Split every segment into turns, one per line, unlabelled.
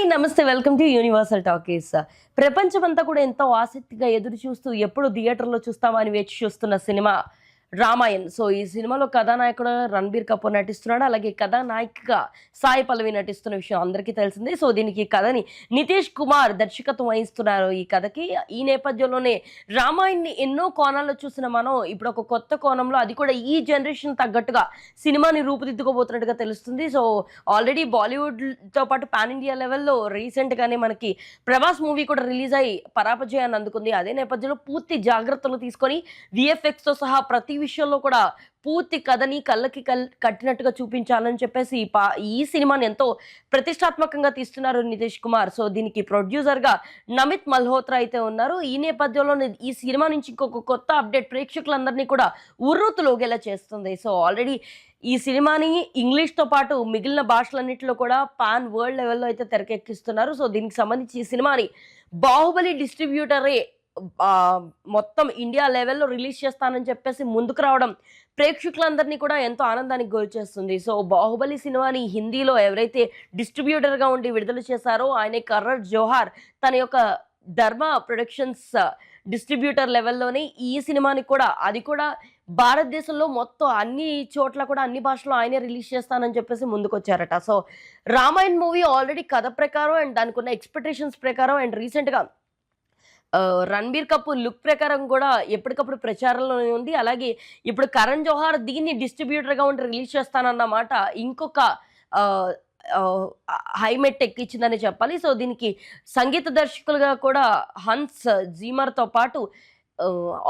Hi నమస్తే welcome to universal talkies. ప్రపంచమంతా కూడా ఎంతో ఆసక్తిగా ఎదురు చూస్తూ ఎప్పుడు థియేటర్లో చూస్తామని వేచి చూస్తున్న సినిమా రామాయణ్. సో ఈ సినిమాలో కథానాయకుడు రణబీర్ కపూర్ నటిస్తున్నాడు. అలాగే కథానాయికగా సాయి పల్లవి నటిస్తున్న విషయం అందరికీ తెలిసిందే. సో దీనికి కథని నితీష్ కుమార్ దర్శకత్వం వహిస్తున్నారు. ఈ కథకి ఈ నేపథ్యంలోనే రామాయణ్ని ఎన్నో కోణాల్లో చూసిన మనం ఇప్పుడు ఒక కొత్త కోణంలో, అది కూడా ఈ జనరేషన్ తగ్గట్టుగా సినిమాని రూపుదిద్దుకోబోతున్నట్టుగా తెలుస్తుంది. సో ఆల్రెడీ బాలీవుడ్తో పాటు పాన్ ఇండియా లెవెల్లో రీసెంట్గానే మనకి ప్రభాస్ మూవీ కూడా రిలీజ్ అయ్యి పరాపజయాన్ని అందుకుంది. అదే నేపథ్యంలో పూర్తి జాగ్రత్తలు తీసుకొని విఎఫ్ఎక్స్తో సహా ప్రతి విషయంలో కూడా పూర్తి కథని కళ్ళకి కట్టినట్టుగా చూపించాలని చెప్పేసి ఈ సినిమాని ఎంతో ప్రతిష్టాత్మకంగా తీస్తున్నారు నితీష్ కుమార్. సో దీనికి ప్రొడ్యూసర్గా నమిత్ మల్హోత్రా అయితే ఉన్నారు. ఈ నేపథ్యంలో ఈ సినిమా నుంచి ఇంకొక కొత్త అప్డేట్ ప్రేక్షకులందరినీ కూడా ఉర్రూతులోగేలా చేస్తుంది. సో ఆల్రెడీ ఈ సినిమాని ఇంగ్లీష్తో పాటు మిగిలిన భాషలన్నింటిలో కూడా పాన్ వరల్డ్ లెవెల్లో అయితే తెరకెక్కిస్తున్నారు. సో దీనికి సంబంధించి ఈ సినిమాని బాహుబలి డిస్ట్రిబ్యూటరే మొత్తం ఇండియా లెవెల్లో రిలీజ్ చేస్తానని చెప్పేసి ముందుకు రావడం ప్రేక్షకులందరినీ కూడా ఎంతో ఆనందానికి గురిచేస్తుంది. సో బాహుబలి సినిమాని హిందీలో ఎవరైతే డిస్ట్రిబ్యూటర్గా ఉండి విడుదల చేశారో ఆయనే కర్రర్ జోహార్ తన యొక్క ధర్మ ప్రొడక్షన్స్ డిస్ట్రిబ్యూటర్ లెవెల్లోనే ఈ సినిమాని కూడా, అది కూడా భారతదేశంలో మొత్తం అన్ని చోట్ల కూడా అన్ని భాషలో ఆయనే రిలీజ్ చేస్తానని చెప్పేసి ముందుకొచ్చారట. సో రామాయణ్ మూవీ ఆల్రెడీ కథ ప్రకారం అండ్ దానికి ఉన్న ఎక్స్పెక్టేషన్స్ ప్రకారం అండ్ రీసెంట్గా రణబీర్ కపూర్ లుక్ ప్రకారం కూడా ఎప్పటికప్పుడు ప్రచారంలోనే ఉంది. అలాగే ఇప్పుడు కరణ్ జోహార్ దీన్ని డిస్ట్రిబ్యూటర్గా ఉండి రిలీజ్ చేస్తానన్నమాట ఇంకొక హైమెట్ ఎక్కించిందని చెప్పాలి. సో దీనికి సంగీత దర్శకులుగా కూడా హన్స్ జీమర్తో పాటు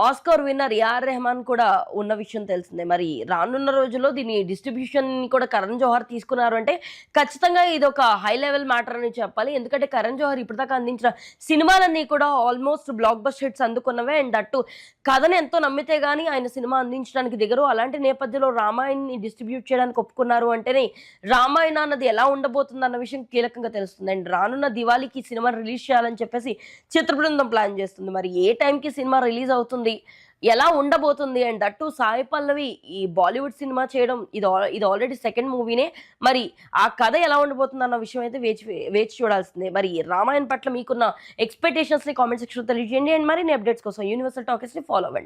ఆస్కార్ విన్నర్ ఏఆర్ రెహమాన్ కూడా ఉన్న విషయం తెలిసిందే. మరి రానున్న రోజుల్లో దీని డిస్ట్రిబ్యూషన్ కూడా కరణ్ జోహార్ తీసుకున్నారు అంటే ఖచ్చితంగా ఇది ఒక హై లెవెల్ మ్యాటర్ అని చెప్పాలి. ఎందుకంటే కరణ్ జోహార్ ఇప్పటిదాకా అందించిన సినిమాలన్నీ కూడా ఆల్మోస్ట్ బ్లాక్ బస్టర్ హిట్స్ అందుకున్నవే. అండ్ అట్టు కథను ఎంతో నమ్మితే కానీ ఆయన సినిమా అందించడానికి దిగరు. అలాంటి నేపథ్యంలో రామాయణ్ని డిస్ట్రిబ్యూట్ చేయడానికి ఒప్పుకున్నారు అంటేనే రామాయణ అన్నది ఎలా ఉండబోతుంది అన్న విషయం కీలకంగా తెలుస్తుంది. అండ్ రానున్న దివాళీకి సినిమా రిలీజ్ చేయాలని చెప్పేసి చిత్ర బృందం ప్లాన్ చేస్తుంది. మరి ఏ టైంకి సినిమా రిలీజ్ అవుతుంది, ఎలా ఉండబోతుంది, అండ్ దట్టు సాయి పల్లవి ఈ బాలీవుడ్ సినిమా చేయడం ఇది ఆల్రెడీ సెకండ్ మూవీనే. మరి ఆ కథ ఎలా ఉండబోతుంది అన్న విషయం అయితే వేచి చూడాల్సిందే. మరి రామాయణ్ పట్ల మీకున్న ఎక్స్పెక్టేషన్స్ని కామెంట్ సెక్షన్లో తెలియజేయండి. అండ్ మరిన్ని అప్డేట్స్ కోసం యూనివర్సల్ టాకీస్ని ఫాలో అవ్వండి.